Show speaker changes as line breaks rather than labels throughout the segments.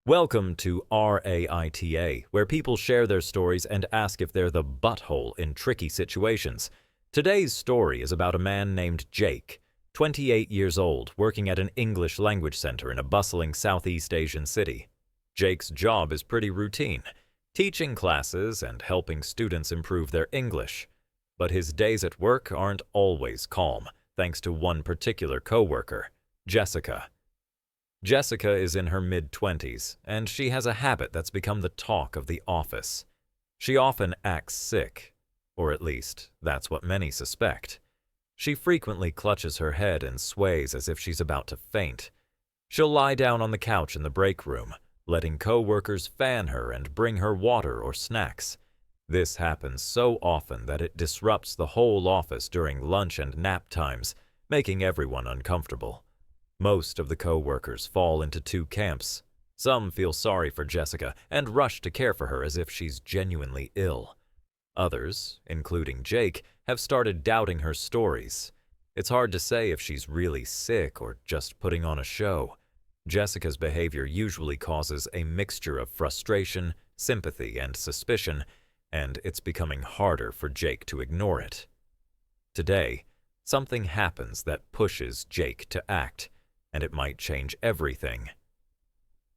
Welcome to AITA, where people share their stories and ask if they're the butthole in tricky situations. Today's story is about a man named Jake, 28 years old, working at an English language center in a bustling Southeast Asian city. Jake's job is pretty routine, teaching classes and helping students improve their English. But his days at work aren't always calm, thanks to one particular coworker, Jessica. Jessica is in her mid-20s, and she has a habit that's become the talk of the office. She often acts sick, or at least that's what many suspect. She frequently clutches her head and sways as if she's about to faint. She'll lie down on the couch in the break room, letting co-workers fan her and bring her water or snacks. This happens so often that it disrupts the whole office during lunch and nap times, making everyone uncomfortable. Most of the co-workers fall into two camps. Some feel sorry for Jessica and rush to care for her as if she's genuinely ill. Others, including Jake, have started doubting her stories. It's hard to say if she's really sick or just putting on a show. Jessica's behavior usually causes a mixture of frustration, sympathy, and suspicion, and it's becoming harder for Jake to ignore it. Today, something happens that pushes Jake to act, and it might change everything.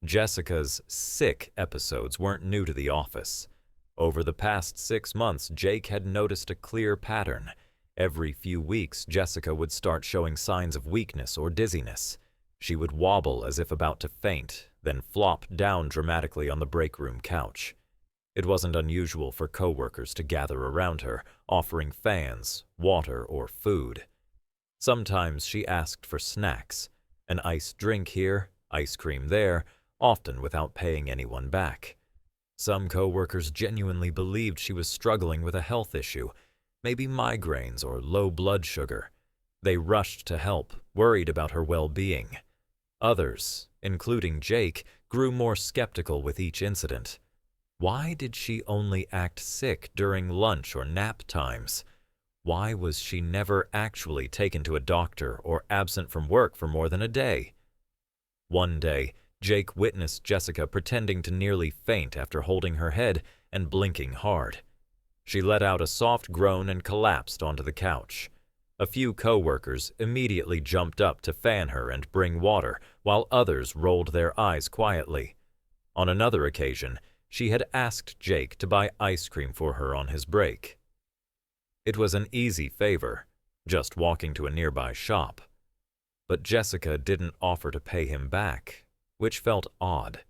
Jessica's sick episodes weren't new to the office. Over the past 6 months, Jake had noticed a clear pattern. Every few weeks, Jessica would start showing signs of weakness or dizziness. She would wobble as if about to faint, then flop down dramatically on the break room couch. It wasn't unusual for coworkers to gather around her, offering fans, water, or food. Sometimes she asked for snacks. An iced drink here, ice cream there, often without paying anyone back. Some co-workers genuinely believed she was struggling with a health issue, maybe migraines or low blood sugar. They rushed to help, worried about her well-being. Others, including Jake, grew more skeptical with each incident. Why did she only act sick during lunch or nap times? Why was she never actually taken to a doctor or absent from work for more than a day? One day, Jake witnessed Jessica pretending to nearly faint after holding her head and blinking hard. She let out a soft groan and collapsed onto the couch. A few co-workers immediately jumped up to fan her and bring water, while others rolled their eyes quietly. On another occasion, she had asked Jake to buy ice cream for her on his break. It was an easy favor, just walking to a nearby shop. But Jessica didn't offer to pay him back, which felt odd.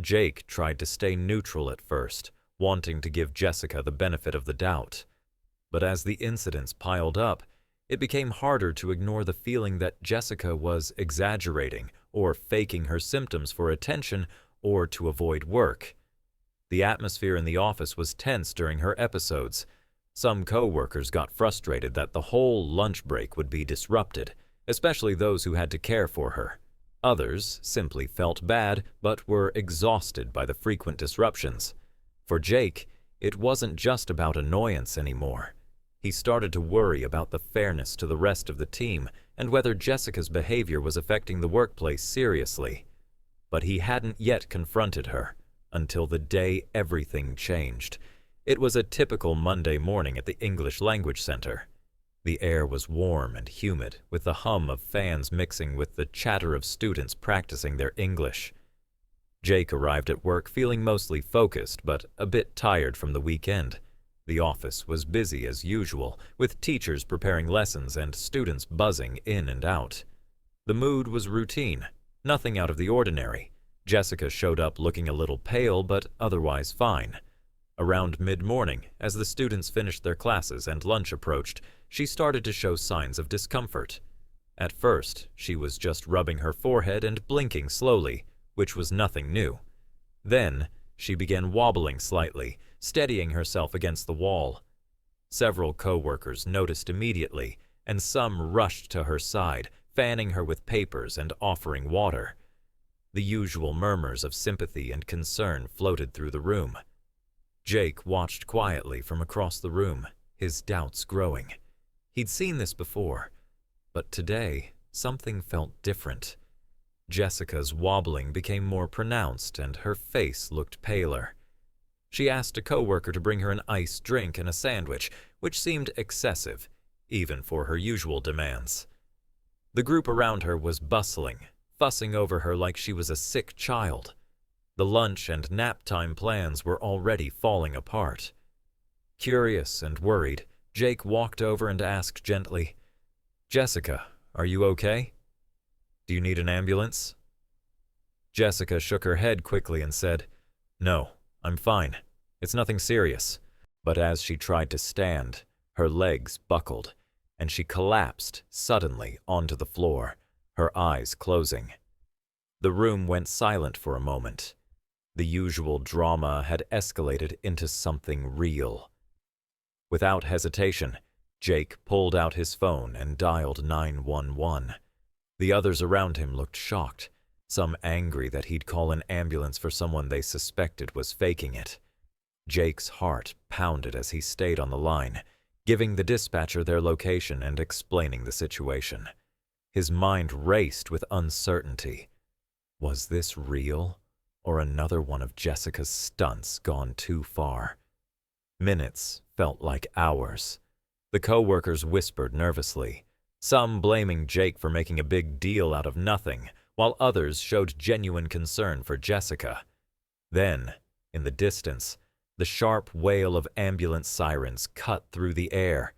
Jake tried to stay neutral at first, wanting to give Jessica the benefit of the doubt. But as the incidents piled up, it became harder to ignore the feeling that Jessica was exaggerating or faking her symptoms for attention or to avoid work. The atmosphere in the office was tense during her episodes. Some co-workers got frustrated that the whole lunch break would be disrupted, especially those who had to care for her. Others simply felt bad but were exhausted by the frequent disruptions. For Jake, it wasn't just about annoyance anymore. He started to worry about the fairness to the rest of the team and whether Jessica's behavior was affecting the workplace seriously. But he hadn't yet confronted her until the day everything changed. It was a typical Monday morning at the English Language Center. The air was warm and humid, with the hum of fans mixing with the chatter of students practicing their English. Jake arrived at work feeling mostly focused, but a bit tired from the weekend. The office was busy as usual, with teachers preparing lessons and students buzzing in and out. The mood was routine, nothing out of the ordinary. Jessica showed up looking a little pale, but otherwise fine. Around mid-morning, as the students finished their classes and lunch approached, she started to show signs of discomfort. At first, she was just rubbing her forehead and blinking slowly, which was nothing new. Then, she began wobbling slightly, steadying herself against the wall. Several co-workers noticed immediately, and some rushed to her side, fanning her with papers and offering water. The usual murmurs of sympathy and concern floated through the room. Jake watched quietly from across the room, his doubts growing. He'd seen this before, but today something felt different. Jessica's wobbling became more pronounced and her face looked paler. She asked a coworker to bring her an iced drink and a sandwich, which seemed excessive, even for her usual demands. The group around her was bustling, fussing over her like she was a sick child. The lunch and nap time plans were already falling apart. Curious and worried, Jake walked over and asked gently, "Jessica, are you okay? Do you need an ambulance?" Jessica shook her head quickly and said, "No, I'm fine. It's nothing serious." But as she tried to stand, her legs buckled, and she collapsed suddenly onto the floor, her eyes closing. The room went silent for a moment. The usual drama had escalated into something real. Without hesitation, Jake pulled out his phone and dialed 911. The others around him looked shocked, some angry that he'd call an ambulance for someone they suspected was faking it. Jake's heart pounded as he stayed on the line, giving the dispatcher their location and explaining the situation. His mind raced with uncertainty. Was this real, or another one of Jessica's stunts gone too far? Minutes felt like hours. The coworkers whispered nervously, some blaming Jake for making a big deal out of nothing, while others showed genuine concern for Jessica. Then, in the distance, the sharp wail of ambulance sirens cut through the air.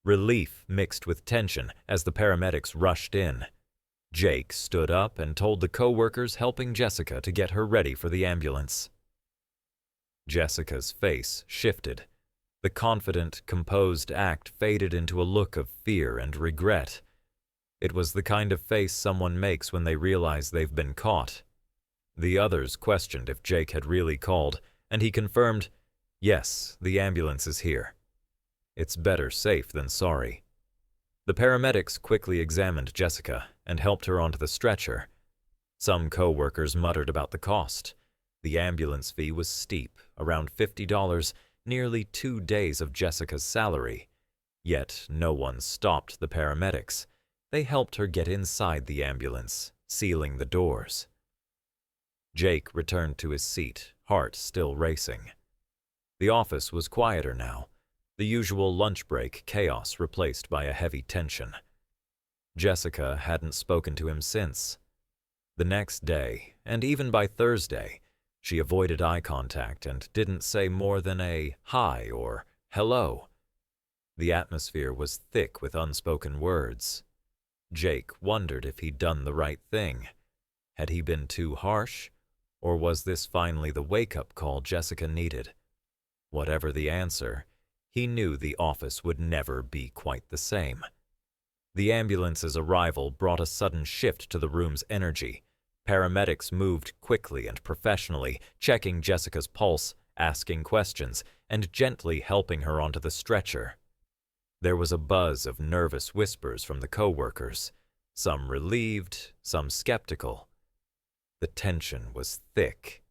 Relief mixed with tension as the paramedics rushed in. Jake stood up and told the coworkers helping Jessica to get her ready for the ambulance. Jessica's face shifted. The confident, composed act faded into a look of fear and regret. It was the kind of face someone makes when they realize they've been caught. The others questioned if Jake had really called, and he confirmed, "Yes, the ambulance is here. It's better safe than sorry." The paramedics quickly examined Jessica and helped her onto the stretcher. Some co-workers muttered about the cost. The ambulance fee was steep, around $50, nearly 2 days of Jessica's salary. Yet no one stopped the paramedics. They helped her get inside the ambulance, sealing the doors. Jake returned to his seat, heart still racing. The office was quieter now, the usual lunch break chaos replaced by a heavy tension. Jessica hadn't spoken to him since. The next day, and even by Thursday, she avoided eye contact and didn't say more than a hi or hello. The atmosphere was thick with unspoken words. Jake wondered if he'd done the right thing. Had he been too harsh? Or was this finally the wake-up call Jessica needed? Whatever the answer, he knew the office would never be quite the same. The ambulance's arrival brought a sudden shift to the room's energy. Paramedics moved quickly and professionally, checking Jessica's pulse, asking questions, and gently helping her onto the stretcher. There was a buzz of nervous whispers from the co-workers, some relieved, some skeptical. The tension was thick.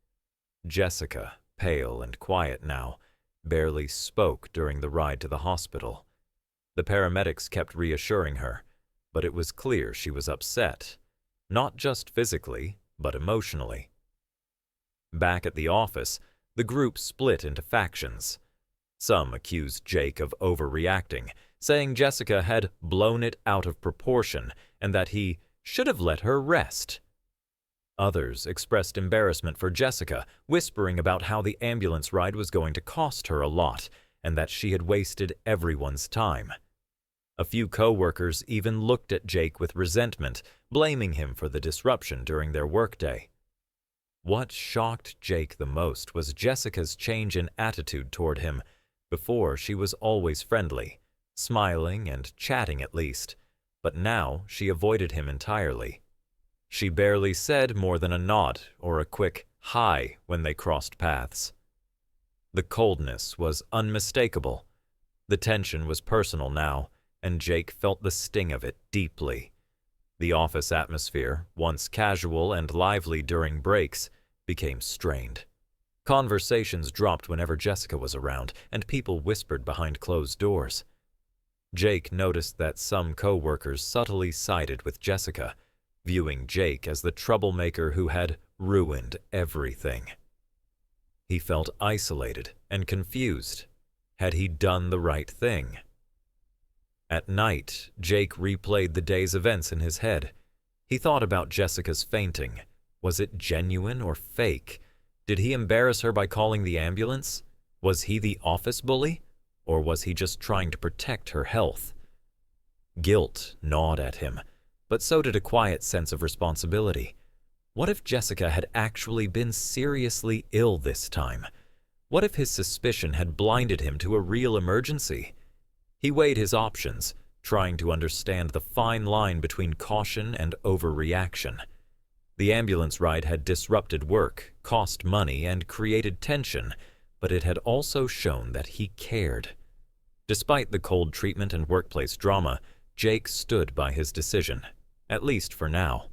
Jessica, pale and quiet now, barely spoke during the ride to the hospital. The paramedics kept reassuring her, but it was clear she was upset, not just physically, but emotionally. Back at the office, the group split into factions. Some accused Jake of overreacting, saying Jessica had blown it out of proportion and that he should have let her rest. Others expressed embarrassment for Jessica, whispering about how the ambulance ride was going to cost her a lot and that she had wasted everyone's time. A few co-workers even looked at Jake with resentment, blaming him for the disruption during their workday. What shocked Jake the most was Jessica's change in attitude toward him. Before, she was always friendly, smiling and chatting at least, but now she avoided him entirely. She barely said more than a nod or a quick hi when they crossed paths. The coldness was unmistakable. The tension was personal now, and Jake felt the sting of it deeply. The office atmosphere, once casual and lively during breaks, became strained. Conversations dropped whenever Jessica was around, and people whispered behind closed doors. Jake noticed that some co-workers subtly sided with Jessica, viewing Jake as the troublemaker who had ruined everything. He felt isolated and confused. Had he done the right thing? At night, Jake replayed the day's events in his head. He thought about Jessica's fainting. Was it genuine or fake? Did he embarrass her by calling the ambulance? Was he the office bully? Or was he just trying to protect her health? Guilt gnawed at him, but so did a quiet sense of responsibility. What if Jessica had actually been seriously ill this time? What if his suspicion had blinded him to a real emergency? He weighed his options, trying to understand the fine line between caution and overreaction. The ambulance ride had disrupted work, cost money, and created tension, but it had also shown that he cared. Despite the cold treatment and workplace drama, Jake stood by his decision, at least for now.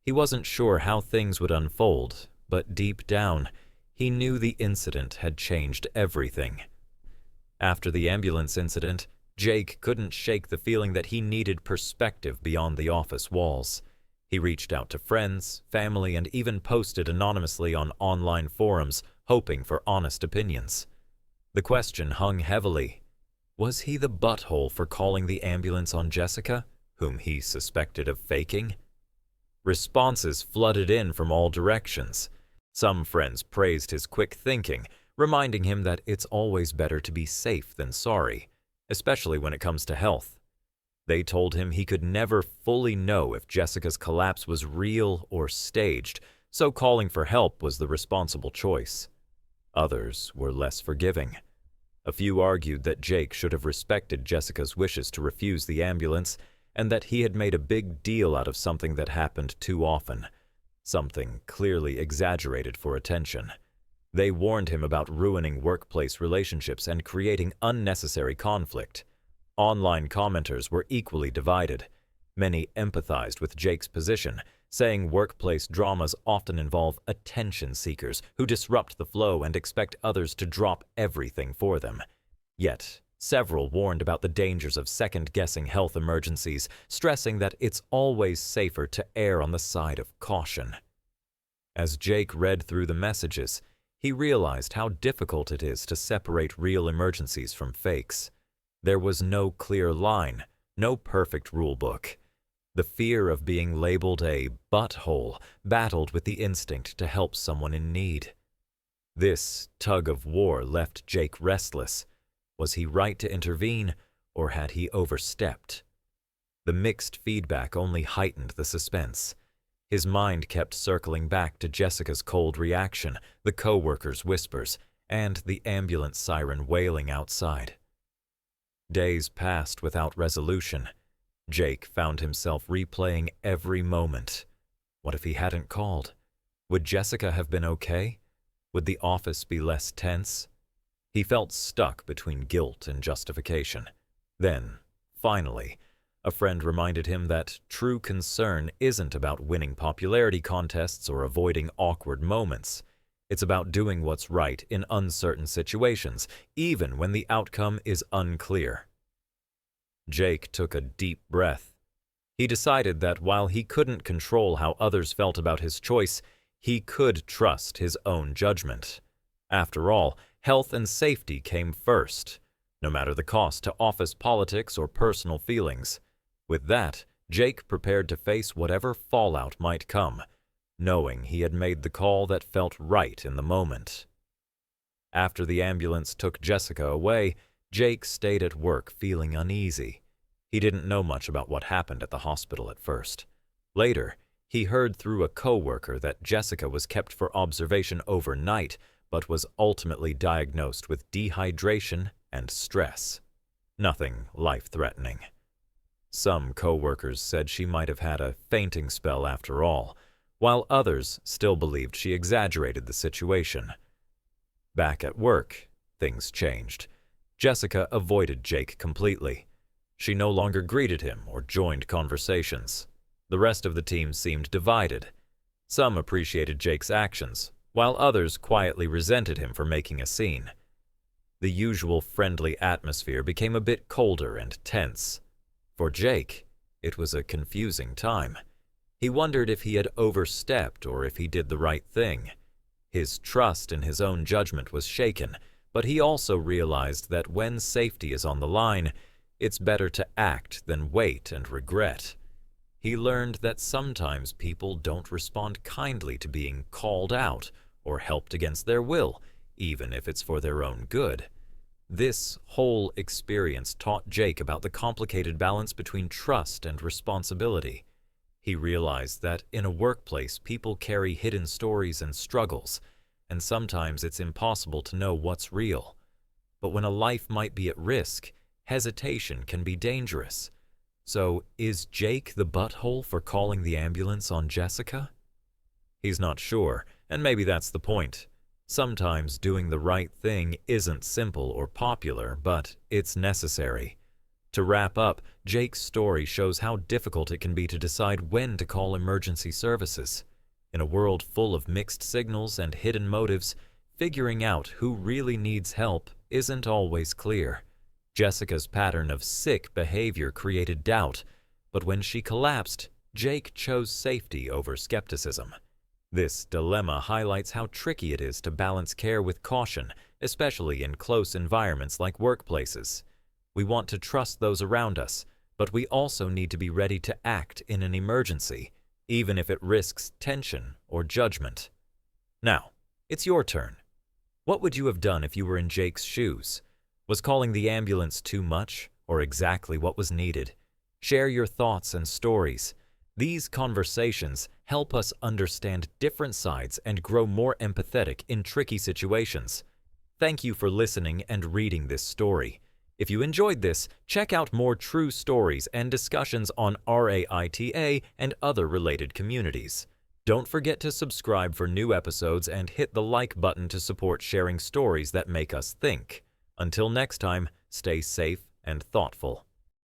He wasn't sure how things would unfold, but deep down, he knew the incident had changed everything. After the ambulance incident, Jake couldn't shake the feeling that he needed perspective beyond the office walls. He reached out to friends, family, and even posted anonymously on online forums, hoping for honest opinions. The question hung heavily. Was he the butthole for calling the ambulance on Jessica, whom he suspected of faking? Responses flooded in from all directions. Some friends praised his quick thinking, reminding him that it's always better to be safe than sorry, especially when it comes to health. They told him he could never fully know if Jessica's collapse was real or staged, so calling for help was the responsible choice. Others were less forgiving. A few argued that Jake should have respected Jessica's wishes to refuse the ambulance, and that he had made a big deal out of something that happened too often, something clearly exaggerated for attention. They warned him about ruining workplace relationships and creating unnecessary conflict. Online commenters were equally divided. Many empathized with Jake's position, saying workplace dramas often involve attention seekers who disrupt the flow and expect others to drop everything for them. Yet, several warned about the dangers of second-guessing health emergencies, stressing that it's always safer to err on the side of caution. As Jake read through the messages, he realized how difficult it is to separate real emergencies from fakes. There was no clear line, no perfect rulebook. The fear of being labeled a butthole battled with the instinct to help someone in need. This tug of war left Jake restless. Was he right to intervene, or had he overstepped? The mixed feedback only heightened the suspense. His mind kept circling back to Jessica's cold reaction, the coworker's whispers, and the ambulance siren wailing outside. Days passed without resolution. Jake found himself replaying every moment. What if he hadn't called? Would Jessica have been okay? Would the office be less tense? He felt stuck between guilt and justification. Then, finally, a friend reminded him that true concern isn't about winning popularity contests or avoiding awkward moments. It's about doing what's right in uncertain situations, even when the outcome is unclear. Jake took a deep breath. He decided that while he couldn't control how others felt about his choice, he could trust his own judgment. After all, health and safety came first, no matter the cost to office politics or personal feelings. With that, Jake prepared to face whatever fallout might come, knowing he had made the call that felt right in the moment. After the ambulance took Jessica away, Jake stayed at work feeling uneasy. He didn't know much about what happened at the hospital at first. Later, he heard through a coworker that Jessica was kept for observation overnight, but was ultimately diagnosed with dehydration and stress. Nothing life-threatening. Some coworkers said she might have had a fainting spell after all, while others still believed she exaggerated the situation. Back at work, things changed. Jessica avoided Jake completely. She no longer greeted him or joined conversations. The rest of the team seemed divided. Some appreciated Jake's actions, while others quietly resented him for making a scene. The usual friendly atmosphere became a bit colder and tense. For Jake, it was a confusing time. He wondered if he had overstepped or if he did the right thing. His trust in his own judgment was shaken, but he also realized that when safety is on the line, it's better to act than wait and regret. He learned that sometimes people don't respond kindly to being called out or helped against their will, even if it's for their own good. This whole experience taught Jake about the complicated balance between trust and responsibility. He realized that in a workplace, people carry hidden stories and struggles, and sometimes it's impossible to know what's real. But when a life might be at risk, hesitation can be dangerous. So, is Jake the butthole for calling the ambulance on Jessica? He's not sure, and maybe that's the point. Sometimes doing the right thing isn't simple or popular, but it's necessary. To wrap up, Jake's story shows how difficult it can be to decide when to call emergency services. In a world full of mixed signals and hidden motives, figuring out who really needs help isn't always clear. Jessica's pattern of sick behavior created doubt, but when she collapsed, Jake chose safety over skepticism. This dilemma highlights how tricky it is to balance care with caution, especially in close environments like workplaces. We want to trust those around us, but we also need to be ready to act in an emergency, even if it risks tension or judgment. Now, it's your turn. What would you have done if you were in Jake's shoes? Was calling the ambulance too much, or exactly what was needed? Share your thoughts and stories. These conversations help us understand different sides and grow more empathetic in tricky situations. Thank you for listening and reading this story. If you enjoyed this, check out more true stories and discussions on AITA and other related communities. Don't forget to subscribe for new episodes and hit the like button to support sharing stories that make us think. Until next time, stay safe and thoughtful.